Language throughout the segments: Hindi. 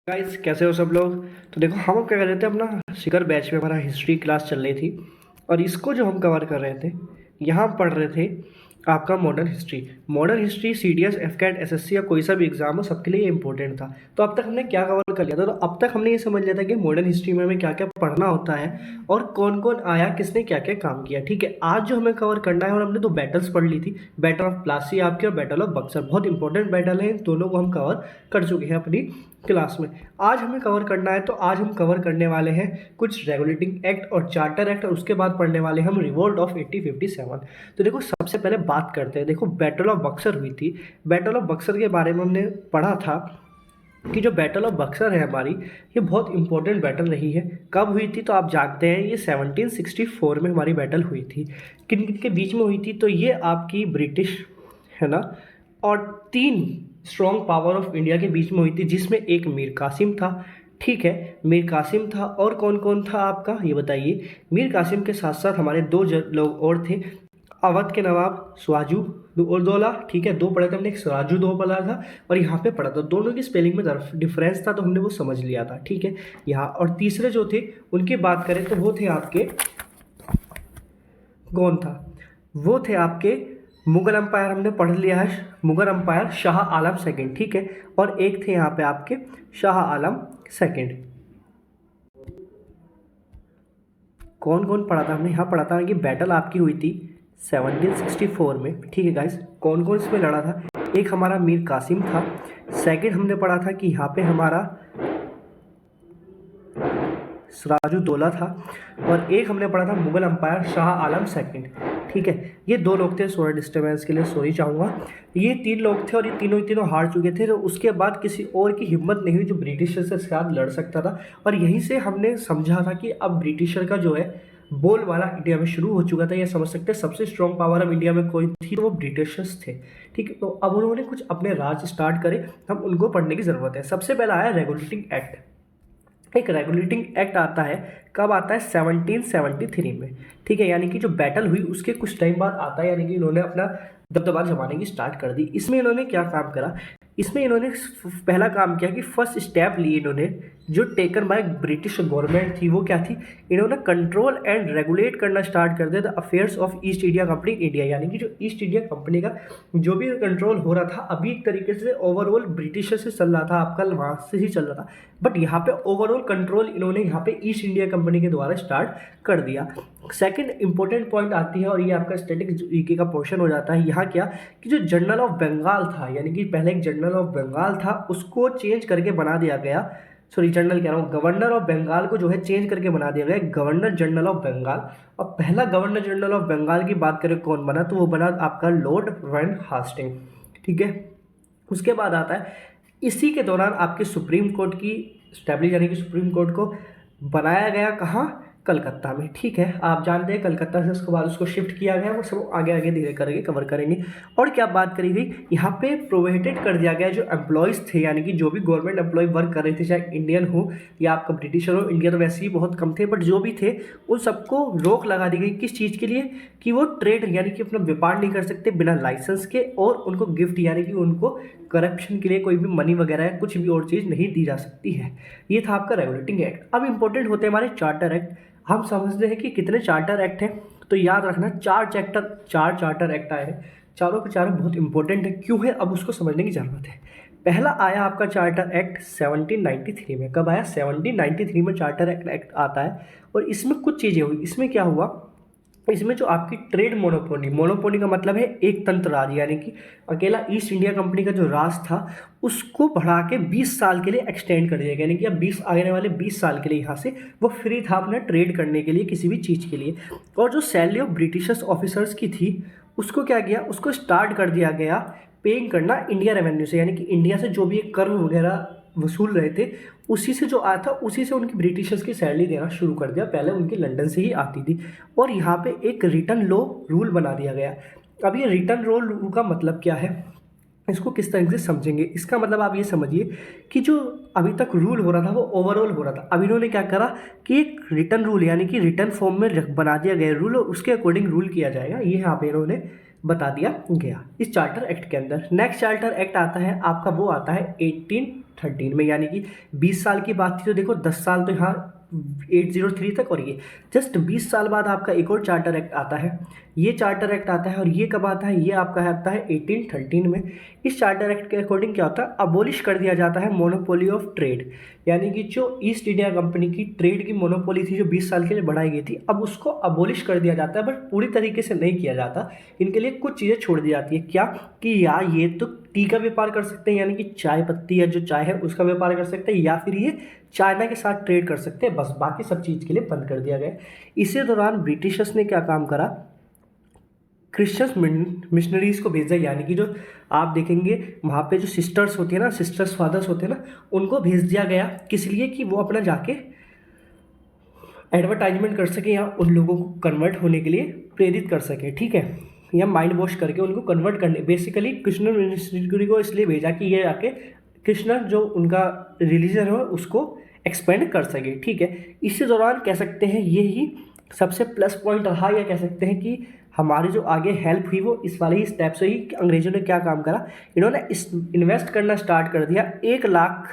गाइस कैसे हो सब लोग। तो देखो हम क्या कर रहे थे, अपना शिखर बैच में हमारा हिस्ट्री क्लास चल रही थी और इसको जो हम कवर कर रहे थे, यहाँ पढ़ रहे थे आपका modern history C D S AFCAT S S C या कोई सा भी एग्जाम हो, सबके लिए इंपॉर्टेंट था। तो अब तक हमने क्या कवर कर लिया था, तो अब तक हमने ये समझ लिया था कि मॉडर्न हिस्ट्री में हमें क्या क्या पढ़ना होता है और कौन कौन आया, किसने क्या क्या काम किया। ठीक है, आज जो हमें कवर करना है, और हमने दो बैटल्स पढ़ ली थी, बैटल ऑफ प्लासी आपकी और बैटल ऑफ बक्सर। बहुत इंपॉर्टेंट बैटल है, इन दोनों को हम कवर कर चुके हैं अपनी क्लास में। आज हमें कवर करना है, तो आज हम कवर करने वाले हैं कुछ रेगुलेटिंग एक्ट और चार्टर एक्ट, और उसके बाद पढ़ने वाले हैं हम रिवोल्ट ऑफ 1857। तो देखो सबसे पहले बात करते हैं। देखो बैटल ऑफ बक्सर हुई थी। बैटल ऑफ बक्सर के बारे में हमने पढ़ा था कि जो बैटल ऑफ बक्सर है हमारी, ये बहुत इंपॉर्टेंट बैटल रही है। कब हुई थी तो आप जानते हैं, ये 1764 में हमारी बैटल हुई थी। किन किन के बीच में हुई थी, तो ये आपकी ब्रिटिश है ना, और तीन स्ट्रॉन्ग पावर ऑफ इंडिया के बीच में हुई थी, जिसमें एक मीर कासिम था। ठीक है, मीर कासिम था, और कौन कौन था आपका ये बताइए। मीर कासिम के साथ साथ हमारे दो लोग और थे, अवध के नवाब स्वाजू दौला। ठीक है, दो पढ़ा था हमने, एक स्वराजू दो पढ़ा था और यहाँ पे पढ़ा था। दोनों की स्पेलिंग में डिफरेंस था, तो हमने वो समझ लिया था। ठीक है, यहाँ और तीसरे जो थे उनकी बात करें तो वो थे आपके, कौन था, वो थे आपके मुगल अंपायर। हमने पढ़ लिया है मुगल अंपायर शाह आलम सेकंड। ठीक है, और एक थे यहाँ पे आपके शाह आलम सेकंड। कौन कौन पढ़ा था हमने, यहाँ पढ़ा था कि बैटल आपकी हुई थी 1764 में। ठीक है गाइस, कौन कौन इसमें लड़ा था। एक हमारा मीर कासिम था, सेकंड हमने पढ़ा था कि यहाँ पे हमारा सिराजुद्दौला था, और एक हमने पढ़ा था मुगल अंपायर शाह आलम सेकंड। ठीक है, ये दो लोग थे। सोलर डिस्टर्बेंस के लिए सॉरी चाहूँगा। ये तीन लोग थे और ये तीनों ही तीनों हार चुके थे। तो उसके बाद किसी और की हिम्मत नहीं हुई जो ब्रिटिशर से साथ लड़ सकता था, और यहीं से हमने समझा था कि अब ब्रिटिशर का जो है बोलबाला इंडिया में शुरू हो चुका था। ये समझ सकते हैं सबसे स्ट्रॉन्ग पावर अब इंडिया में कोई थी तो वो ब्रिटिशर्स थे। ठीक है, तो अब उन्होंने कुछ अपने राज स्टार्ट करे, हम उनको पढ़ने की ज़रूरत है। सबसे पहला आया रेगुलेटिंग एक्ट। एक रेगुलेटिंग एक्ट आता है, कब आता है, 1773 में। ठीक है, यानी कि जो बैटल हुई उसके कुछ टाइम बाद आता है, यानी कि इन्होंने अपना दबदबा जमाने की स्टार्ट कर दी। इसमें इन्होंने क्या काम करा, इसमें इन्होंने पहला काम किया कि फर्स्ट स्टेप लिए इन्होंने, जो टेकन बाय ब्रिटिश गवर्नमेंट थी, वो क्या थी, इन्होंने कंट्रोल एंड रेगुलेट करना स्टार्ट कर दिया the affairs of east India company India. यानी कि जो ईस्ट इंडिया कंपनी का जो भी कंट्रोल हो रहा था, अभी एक तरीके से ओवरऑल ब्रिटिशर से चल रहा था, आपका वहाँ से ही चल रहा था, बट यहाँ पे ओवरऑल कंट्रोल इन्होंने यहाँ पे ईस्ट इंडिया कंपनी के द्वारा स्टार्ट कर दिया। सेकंड इंपॉर्टेंट पॉइंट आती है, और ये आपका स्टैटिक जीके का पोर्शन हो जाता है। यहाँ क्या कि जो जनरल ऑफ बंगाल था, यानी कि पहले एक जनरल ऑफ बंगाल था, उसको चेंज करके बना दिया गया, सॉरी जनरल कह रहा हूँ, गवर्नर ऑफ बंगाल को जो है चेंज करके बना दिया गया गवर्नर जनरल ऑफ बंगाल। और पहला गवर्नर जनरल ऑफ बंगाल की बात करें कौन बना, तो वो बना आपका लॉर्ड वैन हास्टिंग। ठीक है, उसके बाद आता है, इसी के दौरान आपके सुप्रीम कोर्ट की स्टैब्लिश, यानी कि सुप्रीम कोर्ट को बनाया गया कहाँ, कलकत्ता में। ठीक है, आप जानते हैं कलकत्ता से उसके बाद उसको शिफ्ट किया गया, वो सब आगे आगे धीरे करके कवर करेंगे। और क्या बात करी गई, यहाँ पे प्रोहिबिटेड कर दिया गया जो एम्प्लॉयज़ थे, यानी कि जो भी गवर्नमेंट एम्प्लॉय वर्क कर रहे थे, चाहे इंडियन हो या आपका ब्रिटिशर हो, इंडियन तो वैसे ही बहुत कम थे, बट जो भी थे उन सबको रोक लगा दी गई। किस चीज़ के लिए, कि वो ट्रेड यानी कि अपना व्यापार नहीं कर सकते बिना लाइसेंस के, और उनको गिफ्ट यानी कि उनको करप्शन के लिए कोई भी मनी वगैरह है, कुछ भी और चीज़ नहीं दी जा सकती है। ये था आपका रेगुलेटिंग एक्ट। अब इंपॉर्टेंट होते हैं हमारे चार्टर एक्ट। हम समझते हैं कि कितने चार्टर एक्ट हैं, तो याद रखना चार चार्टर एक्ट आए हैं, चारों के चारों बहुत इंपॉर्टेंट है। क्यों है, अब उसको समझने की ज़रूरत है। पहला आया आपका चार्टर एक्ट 1793 में। कब आया, 1793 में चार्टर एक्ट आता है, और इसमें कुछ चीज़ें हुई। इसमें क्या हुआ, इसमें जो आपकी ट्रेड मोनोपोली का मतलब है एक तंत्र राज, यानी कि अकेला ईस्ट इंडिया कंपनी का जो राज था उसको बढ़ा के 20 साल के लिए एक्सटेंड कर दिया गया। यानी कि अब 20 आने वाले 20 साल के लिए यहाँ से वो फ्री था अपना ट्रेड करने के लिए, किसी भी चीज़ के लिए। और जो सैलरी ऑफ ब्रिटिशर्स ऑफिसर्स की थी, उसको क्या किया, उसको स्टार्ट कर दिया गया पेइंग करना इंडिया रेवेन्यू से, यानी कि इंडिया से जो भी कर वगैरह वसूल रहे थे, उसी से जो आया था उसी से उनकी ब्रिटिशर्स की सैलरी देना शुरू कर दिया। पहले उनकी लंदन से ही आती थी। और यहाँ पे एक रिटर्न लॉ रूल बना दिया गया। अब ये रिटर्न लॉ रूल का मतलब क्या है, इसको किस तरह से समझेंगे। इसका मतलब आप ये समझिए कि जो अभी तक रूल हो रहा था वो ओवरऑल हो रहा था। अब इन्होंने क्या करा कि एक रिटर्न रूल, यानी कि रिटर्न फॉर्म में बना दिया गया रूल, और उसके अकॉर्डिंग रूल किया जाएगा, ये यहाँ पे इन्होंने बता दिया गया इस चार्टर एक्ट के अंदर। नेक्स्ट चार्टर एक्ट आता है आपका, वो आता है 1813 में, यानी कि 20 साल की बात थी तो देखो 10 साल तो यहाँ 803 तक, और ये जस्ट 20 साल बाद आपका एक और चार्टर एक्ट आता है। ये चार्टर एक्ट आता है और ये कब आता है, ये आपका आता है 1813 में। इस चार्टर एक्ट के अकॉर्डिंग क्या होता है, अबोलिश कर दिया जाता है मोनोपोली ऑफ ट्रेड, यानी कि जो ईस्ट इंडिया कंपनी की ट्रेड की मोनोपोली थी जो 20 साल के लिए बढ़ाई गई थी, अब उसको अबोलिश कर दिया जाता है, बट पूरी तरीके से नहीं किया जाता। इनके लिए कुछ चीज़ें छोड़ दी जाती है, क्या कि या ये तो टी का व्यापार कर सकते हैं, यानी कि चाय पत्ती या जो चाय है उसका व्यापार कर सकते हैं, या फिर ये चाइना के साथ ट्रेड कर सकते हैं, बस बाकी सब चीज़ के लिए बंद कर दिया गया। इसी दौरान ब्रिटिशर्स ने क्या काम करा, क्रिश्चियन मिशनरीज़ को भेजा, यानी कि जो आप देखेंगे वहाँ पे जो सिस्टर्स होती है ना, सिस्टर्स फादर्स होते हैं ना, उनको भेज दिया गया, किस लिए कि वो अपना जाके एडवर्टाइजमेंट कर सके या उन लोगों को कन्वर्ट होने के लिए प्रेरित कर सके, ठीक है, या माइंड वॉश करके उनको कन्वर्ट करने। बेसिकली कृष्ण मिशनरी को इसलिए भेजा कि ये आके कृष्ण जो उनका रिलीजन है उसको एक्सपेंड कर सके, ठीक है। इसी दौरान कह सकते हैं ये ही सबसे प्लस पॉइंट रहा, या कह सकते हैं कि हमारी जो आगे हेल्प हुई वो इस वाले ही स्टेप से ही। अंग्रेजों ने क्या काम करा, इन्होंने इन्वेस्ट करना स्टार्ट कर दिया 1 लाख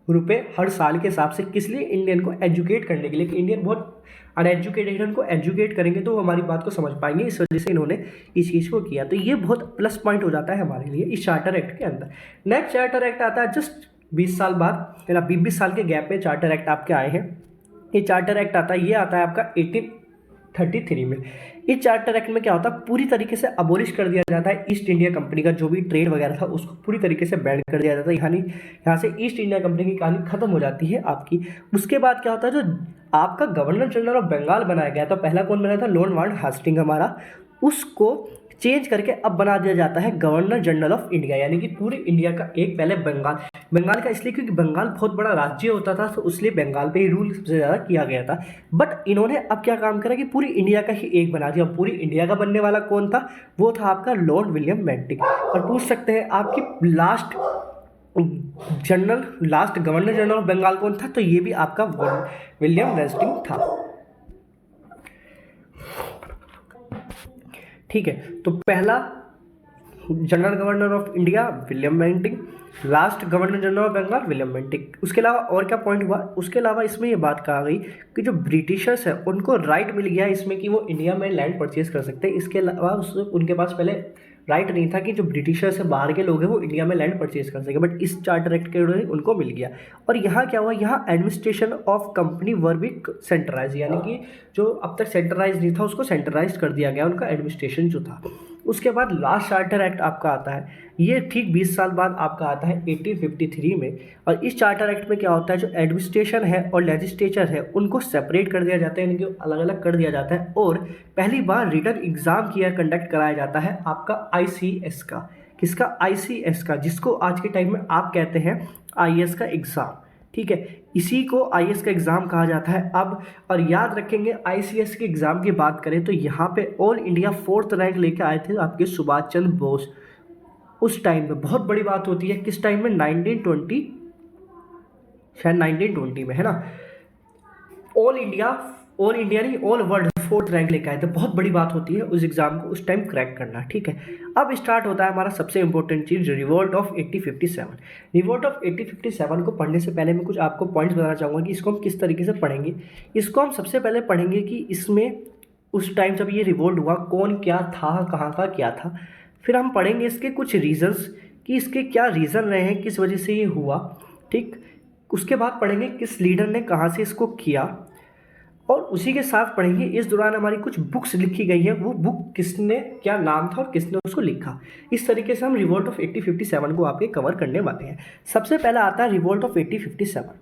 रुपए हर साल के हिसाब से, किस लिए, इंडियन को एजुकेट करने के लिए, कि इंडियन बहुत अनएजुकेटेड, उनको एजुकेट करेंगे तो वो हमारी बात को समझ पाएंगे, इस वजह से इन्होंने इस चीज़ को किया। तो ये बहुत प्लस पॉइंट हो जाता है हमारे लिए इस चार्टर एक्ट के अंदर। नेक्स्ट चार्टर एक्ट आता है जस्ट 20 साल बाद, या 20 साल के गैप में चार्टर एक्ट आपके आए हैं। ये चार्टर एक्ट आता है, ये आता है आपका 1833 में। इस चार्टर एक्ट में क्या होता है, पूरी तरीके से अबोलिश कर दिया जाता है ईस्ट इंडिया कंपनी का जो भी ट्रेड वगैरह था उसको पूरी तरीके से बैन कर दिया जाता है, यानी यहाँ से ईस्ट इंडिया कंपनी की कहानी खत्म हो जाती है आपकी। उसके बाद क्या होता है, जो आपका गवर्नर जनरल ऑफ बंगाल बनाया गया था, पहला कौन बना था, लॉर्ड माउंट हास्टिंग हमारा, उसको चेंज करके अब बना दिया जाता है गवर्नर जनरल ऑफ इंडिया, यानी कि पूरी इंडिया का एक, पहले बंगाल का इसलिए क्योंकि बंगाल बहुत बड़ा राज्य होता था तो इसलिए बंगाल पे ही रूल सबसे ज़्यादा किया गया था। बट इन्होंने अब क्या काम करा कि पूरी इंडिया का ही एक बना दिया। पूरी इंडिया का बनने वाला कौन था, वो था आपका लॉर्ड विलियम बेंटिक। और पूछ सकते हैं आपकी last governor general of Bengal कौन था, तो ये भी आपका विलियम वेस्टिंग था, ठीक है। तो पहला general governor of India William Bentinck, last governor general of Bengal William Bentinck. उसके अलावा और क्या पॉइंट हुआ, उसके अलावा इसमें ये बात कहा गई कि जो ब्रिटिशर्स है उनको राइट मिल गया इसमें कि वो इंडिया में लैंड परचेज कर सकते हैं। इसके अलावा उनके पास पहले राइट नहीं था कि जो ब्रिटिशर्स है बाहर के लोग हैं वो इंडिया में लैंड परचेज कर सके, बट इस चार्टर एक्ट के उनको मिल गया। और यहाँ क्या हुआ, यहाँ एडमिनिस्ट्रेशन ऑफ कंपनी वर भी सेंट्रलाइज, यानी कि जो अब तक सेंट्रलाइज नहीं था उसको सेंट्रलाइज कर दिया गया उनका एडमिनिस्ट्रेशन जो था। उसके बाद लास्ट चार्टर एक्ट आपका आता है, ये ठीक 20 साल बाद आपका आता है 1853 में। और इस चार्टर एक्ट में क्या होता है, जो एडमिनिस्ट्रेशन है और लेजिस्लेचर है उनको सेपरेट कर दिया जाता है, यानी कि अलग अलग कर दिया जाता है। और पहली बार रिटन एग्जाम कंडक्ट कराया जाता है आपका ICS का, किसका, ICS का, जिसको आज के टाइम में आप कहते हैं IAS का एग्ज़ाम, ठीक है। इसी को IAS का एग्ज़ाम कहा जाता है अब। और याद रखेंगे ICS के एग्ज़ाम की बात करें तो यहाँ पे ऑल इंडिया 4th रैंक लेके आए थे आपके सुभाष चंद्र बोस। उस टाइम पे बहुत बड़ी बात होती है, किस टाइम में, 1920, शायद 1920 में, है ना। ऑल इंडिया नहीं, ऑल वर्ल्ड 4th रैंक लेके आए थे। बहुत बड़ी बात होती है उस एग्ज़ाम को उस टाइम क्रैक करना, ठीक है। अब स्टार्ट होता है हमारा सबसे important cheese, revolt of 1857। Revolt of 1857 को पढ़ने से पहले मैं कुछ आपको पॉइंट्स बताना चाहूँगा कि इसको हम किस तरीके से पढ़ेंगे। इसको हम सबसे पहले पढ़ेंगे कि इसमें उस टाइम जब ये रिवोल्ट हुआ कौन क्या था, कहाँ का क्या था। फिर हम पढ़ेंगे इसके कुछ रीज़न्स कि इसके क्या रीज़न रहे हैं, किस वजह से ये हुआ, ठीक। उसके बाद पढ़ेंगे किस लीडर ने कहाँ से इसको किया, और उसी के साथ पढ़ेंगे इस दौरान हमारी कुछ बुक्स लिखी गई हैं, वो बुक किसने, क्या नाम था और किसने उसको लिखा। इस तरीके से हम रिवोल्ट ऑफ 1857 को आपके कवर करने वाले हैं। सबसे पहला आता है रिवोल्ट ऑफ 1857,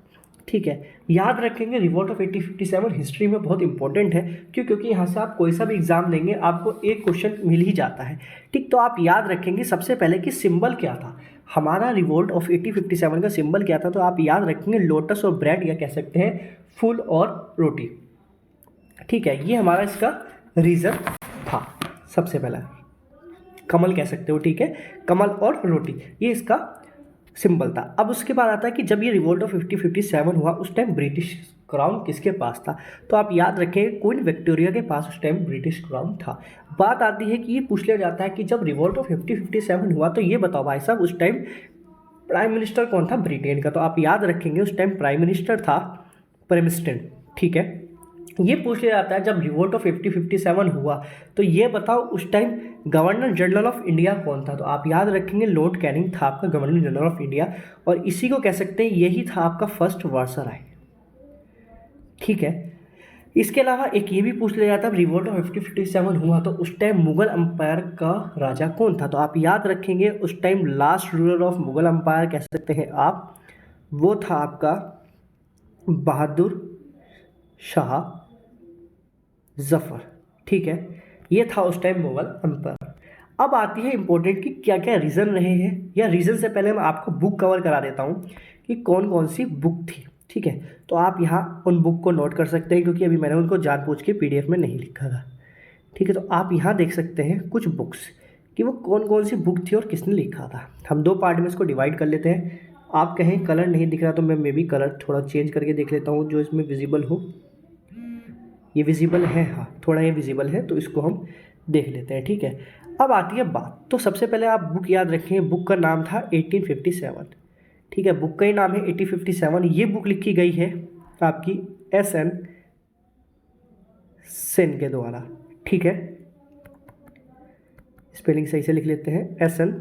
ठीक है। याद रखेंगे रिवोल्ट ऑफ 1857 हिस्ट्री में बहुत इंपॉर्टेंट है, क्योंकि यहाँ से आप कोई सा भी एग्जाम देंगे आपको एक क्वेश्चन मिल ही जाता है, ठीक। तो आप याद रखेंगे सबसे पहले कि सिंबल क्या था हमारा, रिवोल्ट ऑफ 1857 का सिंबल क्या था। तो आप याद रखेंगे लोटस और ब्रेड, या कह सकते हैं फूल और रोटी, ठीक है। ये हमारा इसका रीज़न था। सबसे पहला कमल कह सकते हो, ठीक है, कमल और रोटी, ये इसका सिंबल था। अब उसके बाद आता है कि जब ये रिवोल्ट ऑफ 1857 हुआ उस टाइम ब्रिटिश क्राउन किसके पास था। तो आप याद रखें क्वीन विक्टोरिया के पास उस टाइम ब्रिटिश क्राउन था। बात आती है कि ये पूछ लिया जाता है कि जब रिवोल्ट ऑफ 1857 हुआ तो ये बताओ भाई साहब उस टाइम प्राइम मिनिस्टर कौन था? ब्रिटेन का। तो आप याद रखेंगे उस टाइम प्राइम मिनिस्टर था प्रेमिस्टन। ठीक है, ये पूछ लिया जाता है जब रिवोल्ट ऑफ 1857 हुआ तो ये बताओ उस time governor general of India कौन था? तो आप याद रखेंगे लॉर्ड कैनिंग था आपका गवर्नर जनरल ऑफ इंडिया, और इसी को कह सकते हैं यही था आपका फर्स्ट वायसराय। ठीक है, इसके अलावा एक ये भी पूछ लिया जाता है रिवोल्ट ऑफ 1857 हुआ तो उस टाइम मुगल अंपायर का राजा कौन था? तो आप याद रखेंगे उस time last ruler of Mughal umpire कह सकते हैं आप, वो था आपका बहादुर शाह जफर। ठीक है, ये था उस टाइम मुगल अंपायर। अब आती है इंपॉर्टेंट कि क्या क्या रीज़न रहे हैं, या रीज़न से पहले मैं आपको बुक कवर करा देता हूँ कि कौन कौन सी बुक थी। ठीक है, तो आप यहाँ उन बुक को नोट कर सकते हैं क्योंकि अभी मैंने उनको जानबूझ के PDF में नहीं लिखा था। ठीक है, तो आप यहाँ देख सकते हैं कुछ बुक्स कि वो कौन कौन सी बुक थी और किसने लिखा था। हम दो पार्ट में इसको डिवाइड कर लेते हैं। आप कहें कलर नहीं दिख रहा तो मैं मे बी कलर थोड़ा चेंज करके देख लेता हूँ जो इसमें विजिबल हो। ये विजिबल है, हाँ थोड़ा ये विजिबल है, तो इसको हम देख लेते हैं। ठीक है, अब आती है बात, तो सबसे पहले आप बुक याद रखें, बुक का नाम था 1857। ठीक है, बुक का ही नाम है 1857। ये बुक लिखी गई है आपकी SN सेन के द्वारा। ठीक है, स्पेलिंग सही से लिख लेते हैं, SN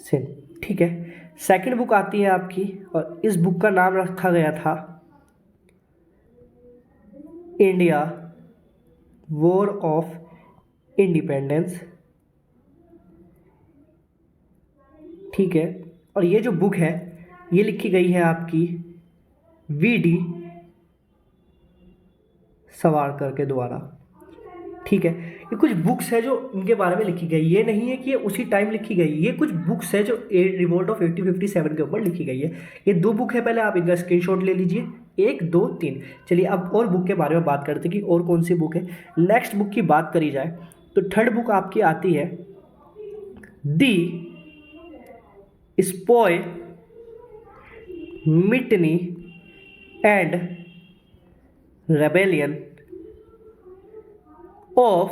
सेन। ठीक है, सेकंड बुक आती है आपकी और इस बुक का नाम रखा गया था इंडिया वॉर ऑफ इंडिपेंडेंस। ठीक है, और ये जो बुक है ये लिखी गई है आपकी VD सावरकर के द्वारा। ठीक है, ये कुछ बुक्स है जो इनके बारे में लिखी गई, ये नहीं है कि ये उसी टाइम लिखी गई, ये कुछ बुक्स है जो रिवोल्ट ऑफ 1857 के ऊपर लिखी गई है। ये दो बुक है, पहले आप इनका स्क्रीनशॉट ले लीजिए, 1 2 3। चलिए अब और बुक के बारे में बात करते हैं कि और कौन सी बुक है। नेक्स्ट बुक की बात करी जाए तो थर्ड बुक आपकी आती है the sepoy mutiny and rebellion of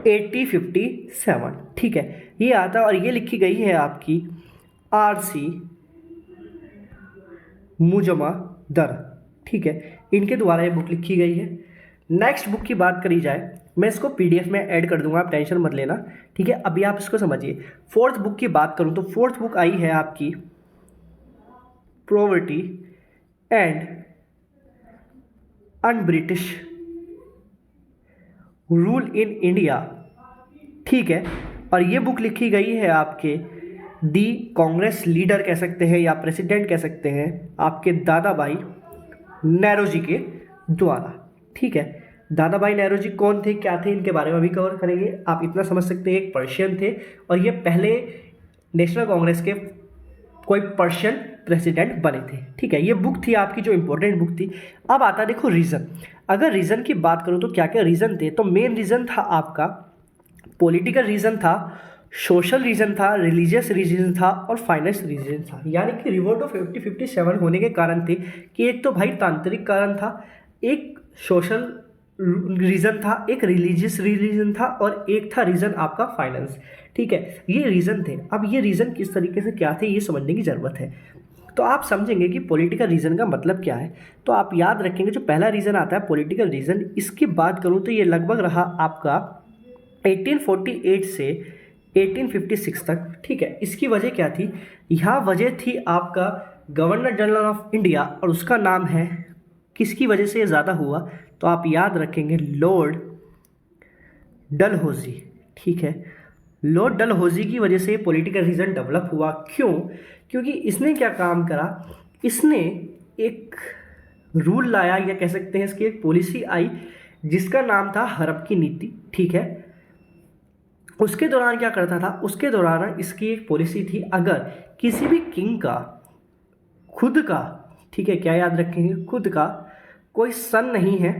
1857। ठीक है, ये आता है और ये लिखी गई है आपकी RC मुजम्मदर। ठीक है, इनके द्वारा ये बुक लिखी गई है। नेक्स्ट बुक की बात करी जाए, मैं इसको PDF में ऐड कर दूंगा, आप टेंशन मत लेना। ठीक है, अभी आप इसको समझिए। फोर्थ बुक की बात करूं तो फोर्थ बुक आई है आपकी poverty and un British rule in India. ठीक है, और ये बुक लिखी गई है आपके दी कांग्रेस लीडर कह सकते हैं या प्रेसिडेंट कह सकते हैं आपके दादा भाई नेहरू के द्वारा। ठीक है, दादा भाई नेहरू कौन थे, क्या थे, इनके बारे में भी कवर करेंगे। आप इतना समझ सकते हैं एक पर्शियन थे और ये पहले नेशनल कांग्रेस के कोई पर्शियन प्रेसिडेंट बने थे। ठीक है, ये बुक थी आपकी जो इंपॉर्टेंट बुक थी। अब आता देखो रीज़न, अगर रीज़न की बात करूँ तो क्या क्या रीज़न थे, तो मेन रीज़न था आपका पॉलिटिकल रीज़न था, सोशल रीज़न था, रिलीजियस रीज़न था और फाइनेंस रीज़न था। यानी कि रिवोल्ट ऑफ 1857 होने के कारण थे कि एक तो भाई तांत्रिक कारण था, एक सोशल रीज़न था, एक रिलीजियस रीज़न था और एक था रीज़न आपका फाइनेंस। ठीक है, ये रीज़न थे। अब ये रीज़न किस तरीके से क्या थे ये समझने की ज़रूरत है, तो आप समझेंगे कि पॉलिटिकल रीज़न का मतलब क्या है। तो आप याद रखेंगे जो पहला रीज़न आता है पॉलिटिकल रीज़न, इसकी बात करूँ तो ये लगभग रहा आपका 1848 से 1856 तक। ठीक है, इसकी वजह क्या थी, यहाँ वजह थी आपका गवर्नर जनरल ऑफ इंडिया और उसका नाम है, किसकी वजह से ये ज़्यादा हुआ तो आप याद रखेंगे लॉर्ड डलहौजी। ठीक है, लॉर्ड डलहौजी की वजह से पॉलिटिकल रीजन डेवलप हुआ। क्यों? क्योंकि इसने क्या काम करा, इसने एक रूल लाया या कह सकते हैं इसकी एक पॉलिसी आई जिसका नाम था हड़प की नीति। ठीक है, उसके दौरान क्या करता था, उसके दौरान इसकी एक पॉलिसी थी, अगर किसी भी किंग का खुद का, ठीक है क्या याद रखेंगे, खुद का कोई सन नहीं है,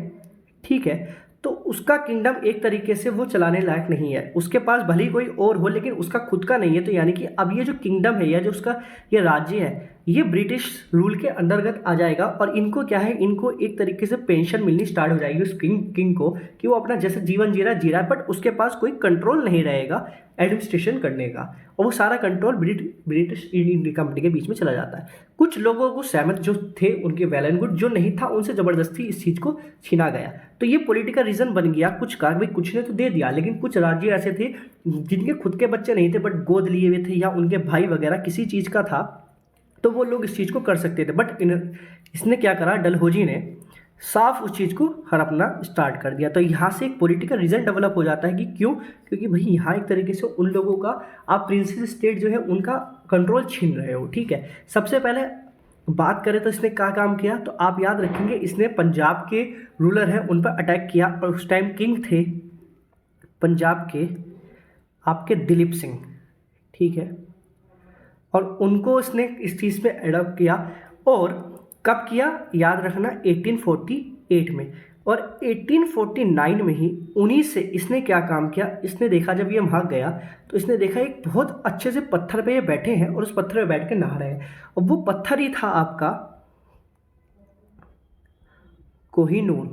ठीक है, तो उसका किंगडम एक तरीके से वो चलाने लायक नहीं है, उसके पास भले ही कोई और हो लेकिन उसका खुद का नहीं है। तो यानी कि अब ये जो किंगडम है या जो उसका ये राज्य है ये ब्रिटिश रूल के अंतर्गत आ जाएगा। और इनको क्या है, इनको एक तरीके से पेंशन मिलनी स्टार्ट हो जाएगी उस किंग को कि वो अपना जैसे जीवन जी रहा है, बट उसके पास कोई कंट्रोल नहीं रहेगा एडमिनिस्ट्रेशन करने का, और वो सारा कंट्रोल ब्रिटिश इंडियन कंपनी के बीच में चला जाता है। कुछ लोगों को सहमत जो थे उनके वेल एंड गुड, जो नहीं था उनसे ज़बरदस्ती इस चीज़ को छीना गया। तो ये पॉलिटिकल रीज़न बन गया। कुछ का भाई कुछ ने तो दे दिया, लेकिन कुछ राज्य ऐसे थे जिनके खुद के बच्चे नहीं थे बट गोद लिए हुए थे, या उनके भाई वगैरह किसी चीज़ का था, तो वो लोग इस चीज़ को कर सकते थे। बट इसने क्या करा, डलहौजी ने साफ उस चीज़ को हड़पना स्टार्ट कर दिया। तो यहाँ से एक पॉलिटिकल रीज़न डेवलप हो जाता है कि क्यों, क्योंकि भाई यहाँ एक तरीके से उन लोगों का आप प्रिंसेस स्टेट जो है उनका कंट्रोल छीन रहे हो। ठीक है, सबसे पहले बात करें तो इसने क्या काम किया, तो आप याद रखेंगे इसने पंजाब के रूलर हैं उन पर अटैक किया, और उस टाइम किंग थे पंजाब के आपके दिलीप सिंह। ठीक है, और उनको इसने इस चीज़ पे एडॉप्ट किया। और कब किया, याद रखना 1848 में। और 1849 में ही उन्हीं से इसने क्या काम किया, इसने देखा जब ये वहाँ गया तो इसने देखा एक बहुत अच्छे से पत्थर पे ये बैठे हैं और उस पत्थर पे बैठ के नहा रहे हैं, और वो पत्थर ही था आपका कोहिनूर।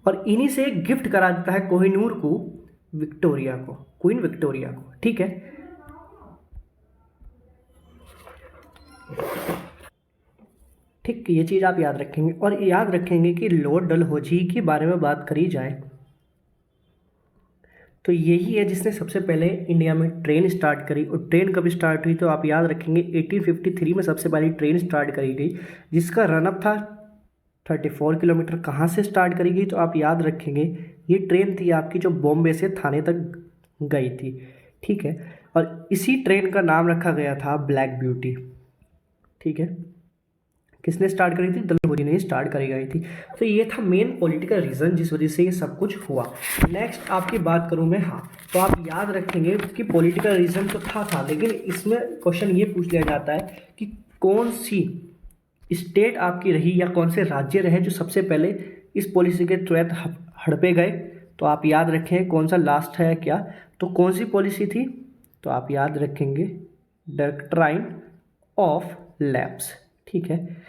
और इन्हीं से एक गिफ्ट करा देता है कोहिनूर को विक्टोरिया को, क्वीन विक्टोरिया को। ठीक है, ठीक, ये चीज़ आप याद रखेंगे। और याद रखेंगे कि लॉर्ड डलहौजी के बारे में बात करी जाए तो यही है जिसने सबसे पहले इंडिया में ट्रेन स्टार्ट करी। और ट्रेन कब स्टार्ट हुई, तो आप याद रखेंगे 1853 में सबसे पहली ट्रेन स्टार्ट करी गई, जिसका रनअप था 34 किलोमीटर। कहाँ से स्टार्ट करी गई, तो आप याद रखेंगे ये ट्रेन थी आपकी जो बॉम्बे से थाने तक गई थी। ठीक है, और इसी ट्रेन का नाम रखा गया था ब्लैक ब्यूटी। ठीक है, किसने स्टार्ट करी थी, डलहौजी ने स्टार्ट करी गई थी। तो ये था मेन पॉलिटिकल रीज़न जिस वजह से ये सब कुछ हुआ। नेक्स्ट आपकी बात करूँ मैं, हाँ, तो आप याद रखेंगे कि पॉलिटिकल रीज़न तो था, लेकिन इसमें क्वेश्चन ये पूछ लिया जाता है कि कौन सी स्टेट आपकी रही या कौन से राज्य रहे जो सबसे पहले इस पॉलिसी के तहत हड़पे गए। तो आप याद रखें कौन सा लास्ट है क्या, तो कौन सी पॉलिसी थी, तो आप याद रखेंगे डॉक्ट्राइन ऑफ लैप्स। ठीक है,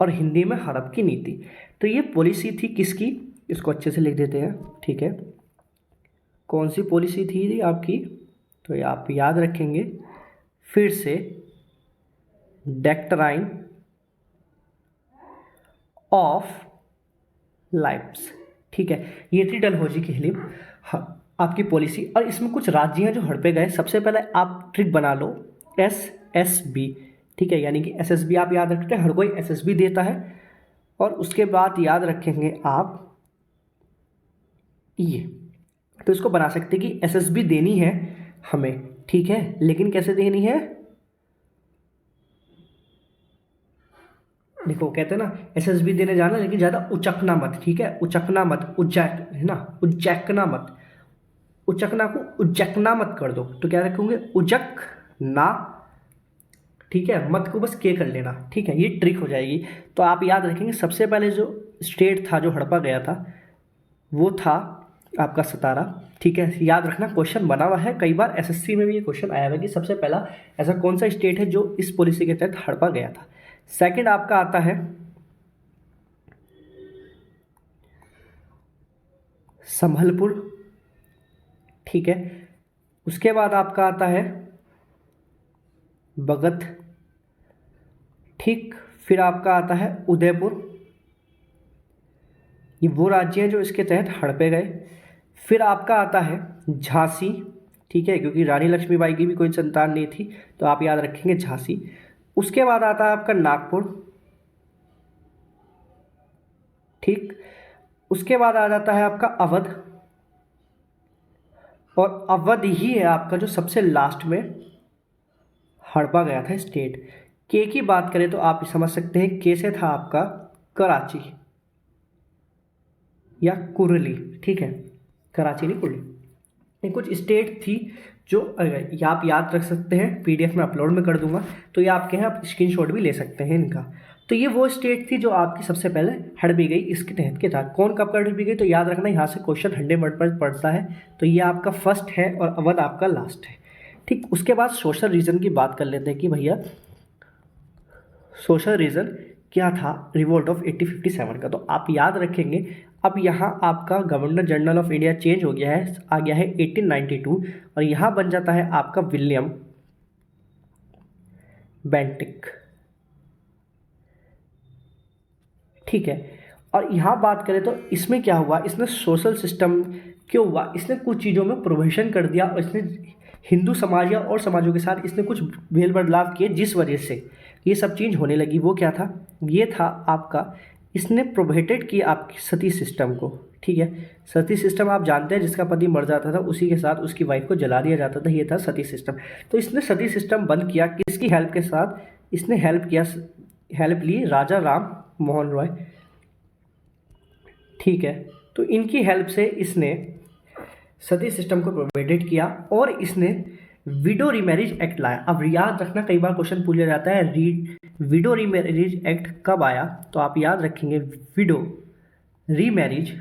और हिंदी में हड़प की नीति। तो ये पॉलिसी थी किसकी, इसको अच्छे से लिख देते हैं। ठीक है, कौन सी पॉलिसी थी आपकी, तो ये आप याद रखेंगे फिर से डॉक्ट्राइन ऑफ लाइप्स। ठीक है, ये थी डलहौजी की खिलाफ आपकी पॉलिसी। और इसमें कुछ राज्य हैं जो हड़पे गए। सबसे पहले आप ट्रिक बना लो SSB। ठीक है, यानी कि SSB आप याद रखते हैं, हर कोई SSB देता है। और उसके बाद याद रखेंगे आप ये, तो इसको बना सकते हैं कि SSB देनी है हमें। ठीक है, लेकिन कैसे देनी है, देखो कहते हैं ना SSB देने जाना, लेकिन ज़्यादा उचकना मत। ठीक है, उचकना मत, उज्जैक है ना, उज्जैकना मत, उचकना को उज्जैकना मत कर दो। तो क्या रखोगे, उजक ना। ठीक है, मत को बस के कर लेना। ठीक है, ये ट्रिक हो जाएगी। तो आप याद रखेंगे सबसे पहले जो स्टेट था जो हड़पा गया था वो था आपका सतारा। ठीक है, याद रखना क्वेश्चन बना हुआ है, कई बार SSC में भी ये क्वेश्चन आया हुआ है कि सबसे पहला ऐसा कौन सा स्टेट है जो इस पॉलिसी के तहत हड़पा गया था। सेकंड आपका आता है संभलपुर। ठीक है, उसके बाद आपका आता है बगत। ठीक, फिर आपका आता है उदयपुर। ये वो राज्य हैं जो इसके तहत हड़पे गए। फिर आपका आता है झांसी। ठीक है, क्योंकि रानी लक्ष्मीबाई की भी कोई संतान नहीं थी, तो आप याद रखेंगे झांसी। उसके बाद आता है आपका नागपुर। ठीक, उसके बाद आ जाता है आपका अवध। और अवध ही है आपका जो सबसे लास्ट में हड़पा गया था स्टेट। के की बात करें तो आप समझ सकते हैं के से था आपका कराची या कुरली। ठीक है, कराची नहीं कुरली, ये कुछ स्टेट थी जो ये आप याद रख सकते हैं, पीडीएफ में अपलोड में कर दूंगा, तो ये आपके हैं, आप स्क्रीनशॉट भी ले सकते हैं इनका। तो ये वो स्टेट थी जो आपकी सबसे पहले हट भी गई इसके तहत के था। कौन कब हट भी गई, तो याद रखना यहाँ से क्वेश्चन 100% पड़ता है। तो ये आपका फर्स्ट है और अवध आपका लास्ट है, ठीक। उसके बाद सोशल रीजन की बात कर लेते हैं कि भैया सोशल रीजन क्या था रिवोल्ट ऑफ 1857 का। तो आप याद रखेंगे, अब यहाँ आपका governor general of India change हो गया है, आ गया है 1892, और यहाँ बन जाता है आपका विलियम बेंटिक, ठीक है। और यहाँ बात करें तो इसमें क्या हुआ, इसने सोशल सिस्टम क्यों हुआ, इसने कुछ चीज़ों में प्रोविजन कर दिया और इसने हिंदू समाज या और समाजों के साथ इसने कुछ भेद बदलाव किए, जिस वजह से ये सब चीज़ होने लगी। वो क्या था, ये था आपका, इसने प्रोहिबिटेड किया आपकी सती सिस्टम को, ठीक है। सती सिस्टम आप जानते हैं, जिसका पति मर जाता था उसी के साथ उसकी वाइफ को जला दिया जाता था, ये था सती सिस्टम। तो इसने सती सिस्टम बंद किया, किसकी हेल्प के साथ, इसने हेल्प ली राजा राम मोहन रॉय, ठीक है। तो इनकी हेल्प से इसने सती सिस्टम को प्रोहिबिटेड किया और इसने विडो रीमैरिज एक्ट लाया। अब याद रखना, कई बार क्वेश्चन पूछा जाता है विडो रीमैरिज एक्ट कब आया, तो आप याद रखेंगे विडो रीमैरिज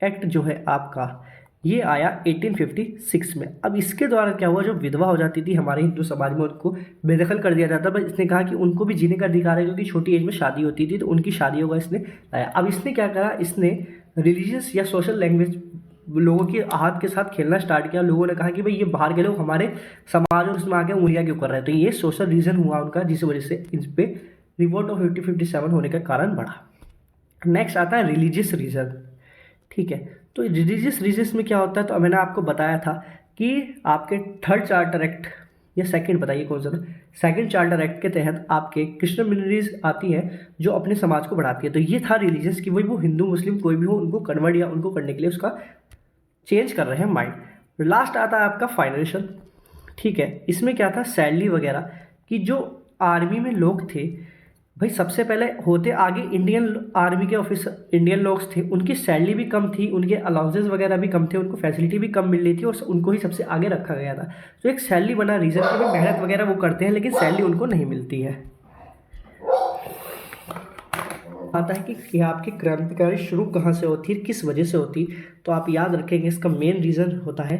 एक्ट जो है आपका, ये आया 1856 में। अब इसके द्वारा क्या हुआ, जो विधवा हो जाती थी हमारे हिंदू समाज में उनको बेदखल कर दिया जाता, बस इसने कहा कि उनको भी जीने का अधिकार है, क्योंकि छोटी एज में शादी होती थी, तो उनकी शादियों का इसने लाया। अब इसने क्या करा, इसने रिलीजियस या सोशल लैंग्वेज लोगों के हाथ के साथ खेलना स्टार्ट किया। लोगों ने कहा कि भाई ये बाहर के लोग हमारे समाज और उसमें आके उंगलियां क्यों कर रहे हैं, तो ये सोशल रीजन हुआ उनका, जिस वजह से इस पे रिवोल्ट ऑफ 1857 होने का कारण बढ़ा। नेक्स्ट आता है रिलीजियस रीजन, ठीक है। तो रिलीजियस रीजन में क्या होता है, तो मैंने आपको बताया था कि आपके थर्ड चार्टर एक्ट या सेकंड, बताइए कौन सा था, सेकंड चार्टर एक्ट के तहत आपके क्रिश्चियन मिशनरीज आती हैं जो अपने समाज को बढ़ाती है। तो ये था रिलीजियस कि वही वो हिंदू मुस्लिम कोई भी हो, उनको कन्वर्ट या उनको करने के लिए उसका चेंज कर रहे हैं माइंड। लास्ट आता है आपका फाइनेंशियल, ठीक है। इसमें क्या था, सैलरी वगैरह कि जो आर्मी में लोग थे, भाई सबसे पहले होते आगे इंडियन आर्मी के ऑफिसर, इंडियन लोग थे, उनकी सैलरी भी कम थी, उनके अलाउंसेस वगैरह भी कम थे, उनको फैसिलिटी भी कम मिल रही थी और उनको ही सबसे आगे रखा गया था। तो एक सैलरी बना रीजन कि भाई मेहनत वगैरह वो करते हैं लेकिन सैलरी उनको नहीं मिलती है। आता है कि आपकी क्रांतिकारी शुरू कहाँ से होती है, किस वजह से होती, तो आप याद रखेंगे इसका मेन रीज़न होता है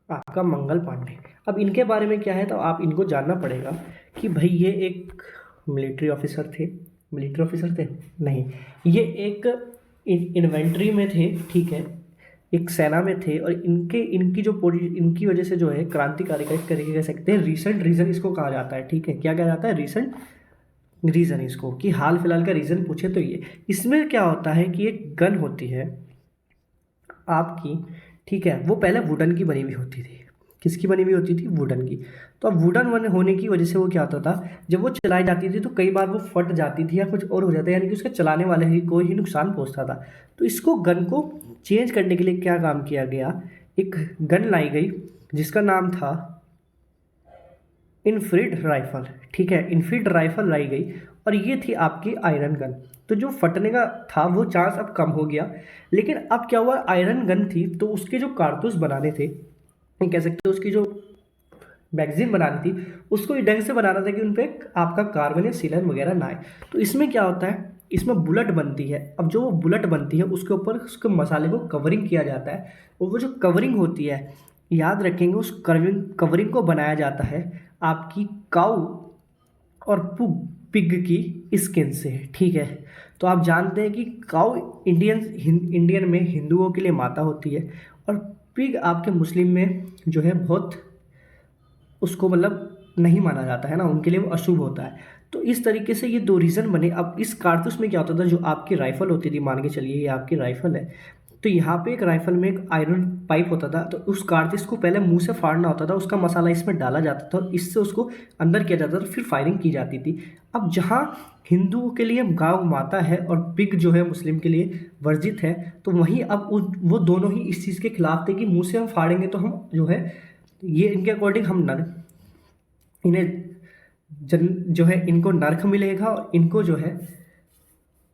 आपका मंगल पांडे। अब इनके बारे में क्या है, तो आप इनको जानना पड़ेगा कि भाई ये एक मिलिट्री ऑफिसर थे, मिलिट्री ऑफिसर थे नहीं, ये एक इन्वेंट्री में थे, ठीक है, एक सेना में थे। और इनकी जो इनकी वजह से जो है क्रांतिकारी का एक तरीके कह सकते हैं, रीसेंट रीज़न इसको कहा जाता है, ठीक है। क्या कहा जाता है, रीसेंट रीज़न इसको, कि हाल फिलहाल का रीज़न पूछे तो ये। इसमें क्या होता है कि एक गन होती है आपकी, ठीक है, वो पहले वुडन की बनी हुई होती थी। किसकी बनी हुई होती थी, वुडन की। तो अब वुडन वन होने की वजह से वो क्या होता था, जब वो चलाई जाती थी तो कई बार वो फट जाती थी या कुछ और हो जाता है, यानी कि उसके चलाने वाले ही को ही नुकसान पहुंचता था। तो इसको गन को चेंज करने के लिए क्या काम किया गया, एक गन लाई गई जिसका नाम था इनफील्ड राइफल, ठीक है, इनफील्ड राइफल लाई गई और ये थी आपकी आयरन गन। तो जो फटने का था वो चांस अब कम हो गया, लेकिन अब क्या हुआ, आयरन गन थी तो उसके जो कारतूस बनाने थे, कह सकते हो उसकी जो मैगजीन बनानी थी, उसको इस ढंग से बनाना था कि उन पर आपका कार्बन या सीलन वगैरह ना आए। तो इसमें क्या होता है, इसमें बुलेट बनती है। अब जो वो बुलेट बनती है उसके ऊपर उसके मसाले को कवरिंग किया जाता है, और वो जो कवरिंग होती है, याद रखेंगे, उस कवरिंग को बनाया जाता है आपकी काऊ और पिग की स्किन से, ठीक है। तो आप जानते हैं कि काऊ इंडियन में हिंदुओं के लिए माता होती है, और पिग आपके मुस्लिम में जो है बहुत उसको मतलब नहीं माना जाता है ना, उनके लिए वो अशुभ होता है। तो इस तरीके से ये दो रीज़न बने। अब इस कारतूस में क्या होता था, जो आपकी राइफल होती थी, मान के चलिए ये आपकी राइफल है, तो यहाँ पे एक राइफल में एक आयरन पाइप होता था, तो उस कारतूस को पहले मुंह से फाड़ना होता था, उसका मसाला इसमें डाला जाता था और इससे उसको अंदर किया जाता था, फिर फायरिंग की जाती थी। अब जहाँ हिंदुओं के लिए गांव माता है और पिग जो है मुस्लिम के लिए वर्जित है, तो वहीं अब वो दोनों ही इस चीज़ के खिलाफ थे कि मुंह से हम फाड़ेंगे तो हम जो है ये इनके अकॉर्डिंग हम इन्हें जो है इनको नरक मिलेगा और इनको जो है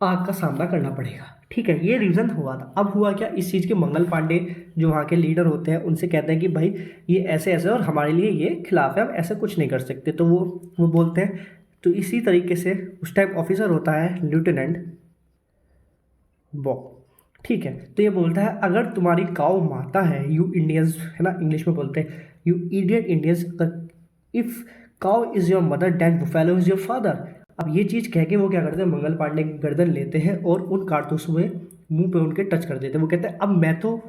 आग का सामना करना पड़ेगा। ठीक है, ये रीज़न हुआ था। अब हुआ क्या, इस चीज़ के मंगल पांडे जो वहाँ के लीडर होते हैं उनसे कहते हैं कि भाई ये ऐसे ऐसे और हमारे लिए ये खिलाफ है, हम ऐसे कुछ नहीं कर सकते। तो वो बोलते हैं। तो इसी तरीके से उस टाइम ऑफिसर होता है लेफ्टिनेंट बॉब। ठीक है, तो ये बोलता है अगर तुम्हारी काऊ माता है, यू इंडियंस, है ना, इंग्लिश में बोलते हैं you idiot Indians, if cow is your mother then buffalo is your father. अब ये चीज़ कह के वो क्या करते हैं, मंगल पांडे की गर्दन लेते हैं और उन कारतूस में मुंह पे उनके टच कर देते हैं। वो कहते हैं अब मैं तो,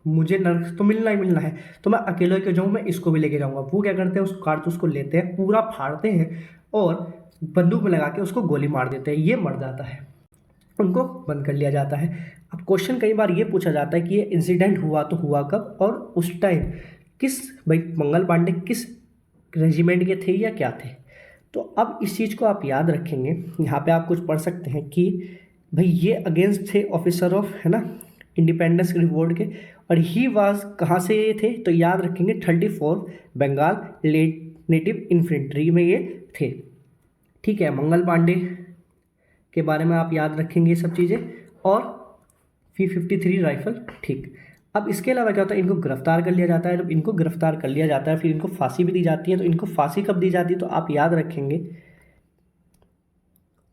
मुझे नर्क तो मिलना ही मिलना है, तो मैं अकेले क्यों जाऊँ, मैं इसको भी लेके जाऊँगा। वो क्या करते हैं, उस कारतूस को लेते हैं, पूरा फाड़ते हैं और बंदूक में लगा के उसको गोली मार देते हैं। ये मर जाता है, उनको बंद कर लिया जाता है। अब क्वेश्चन कई बार ये पूछा जाता है कि ये इंसिडेंट हुआ तो हुआ कब और उस टाइम किस, भाई मंगल पांडे किस रेजिमेंट के थे या क्या थे। तो अब इस चीज़ को आप याद रखेंगे, यहाँ पे आप कुछ पढ़ सकते हैं कि भाई ये अगेंस्ट थे ऑफिसर ऑफ, है ना, इंडिपेंडेंस रिवॉर्ड के। और ही वाज कहाँ से ये थे, तो याद रखेंगे 34 बंगाल नेटिव इन्फेंट्री में ये थे। ठीक है, मंगल पांडे के बारे में आप याद रखेंगे ये सब चीज़ें। और P53 राइफल। ठीक, अब इसके अलावा क्या होता है, इनको गिरफ्तार कर लिया जाता है। जब इनको गिरफ्तार कर लिया जाता है फिर इनको फांसी भी दी जाती है। तो इनको फांसी कब दी जाती है, तो आप याद रखेंगे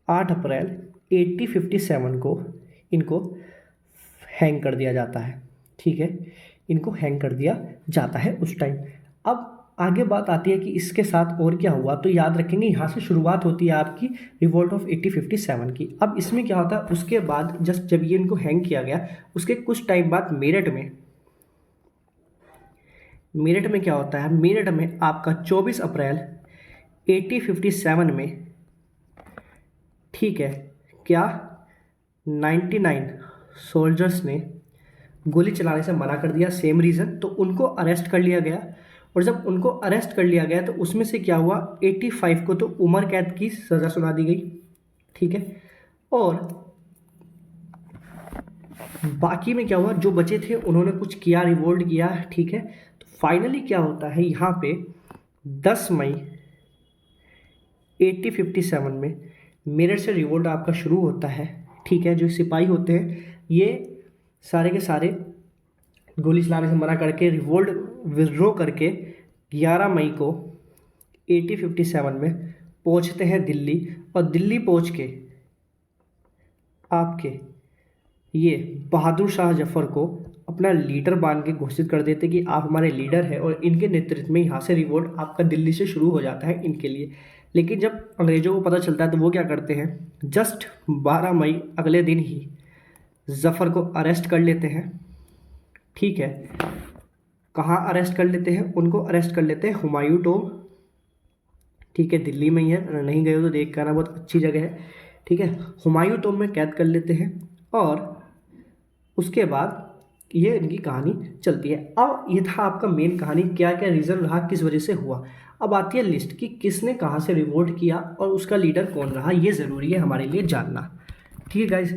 8 अप्रैल 1857 को इनको हैंग कर दिया जाता है। ठीक है, इनको हैंग कर दिया जाता है उस टाइम। अब आगे बात आती है कि इसके साथ और क्या हुआ, तो याद रखेंगे यहाँ से शुरुआत होती है आपकी रिवोल्ट ऑफ 1857 की। अब इसमें क्या होता है, उसके बाद जस्ट जब ये इनको हैंग किया गया उसके कुछ टाइम बाद मेरठ में क्या होता है, मेरठ में आपका 24 अप्रैल 1857 में, ठीक है, क्या 99 सोल्जर्स ने गोली चलाने से मना कर दिया, सेम रीज़न। तो उनको अरेस्ट कर लिया गया। और जब उनको अरेस्ट कर लिया गया तो उसमें से क्या हुआ, 85 को तो उम्र कैद की सज़ा सुना दी गई। ठीक है, और बाकी में क्या हुआ, जो बचे थे उन्होंने कुछ किया, रिवोल्ट किया। ठीक है, तो फाइनली क्या होता है यहाँ पे 10 मई 1857 में मेरठ से रिवोल्ट आपका शुरू होता है। ठीक है, जो सिपाही होते हैं ये सारे के सारे गोली चलाने से मना करके रिवोल्ट विड्रॉ करके 11 मई को 1857 में पहुंचते हैं दिल्ली। और दिल्ली पहुंच के आपके ये बहादुर शाह जफर को अपना लीडर मान के घोषित कर देते कि आप हमारे लीडर हैं। और इनके नेतृत्व में यहाँ से रिवोल्ट आपका दिल्ली से शुरू हो जाता है इनके लिए। लेकिन जब अंग्रेज़ों को पता चलता है तो वो क्या करते हैं, जस्ट 12 मई अगले दिन ही जफ़र को अरेस्ट कर लेते हैं। ठीक है, कहाँ अरेस्ट कर लेते हैं, उनको अरेस्ट कर लेते हैं हुमायूं टॉम। ठीक है, दिल्ली में ही है, नहीं गए हो तो देख कर आना, बहुत अच्छी जगह है। ठीक है, हुमायूं टॉम में कैद कर लेते हैं। और उसके बाद ये इनकी कहानी चलती है। अब ये था आपका मेन कहानी, क्या क्या रीज़न रहा, किस वजह से हुआ। अब आती है लिस्ट कि किसने कहाँ से रिवोल्ट किया और उसका लीडर कौन रहा, ये ज़रूरी है हमारे लिए जानना। ठीक है गाइस।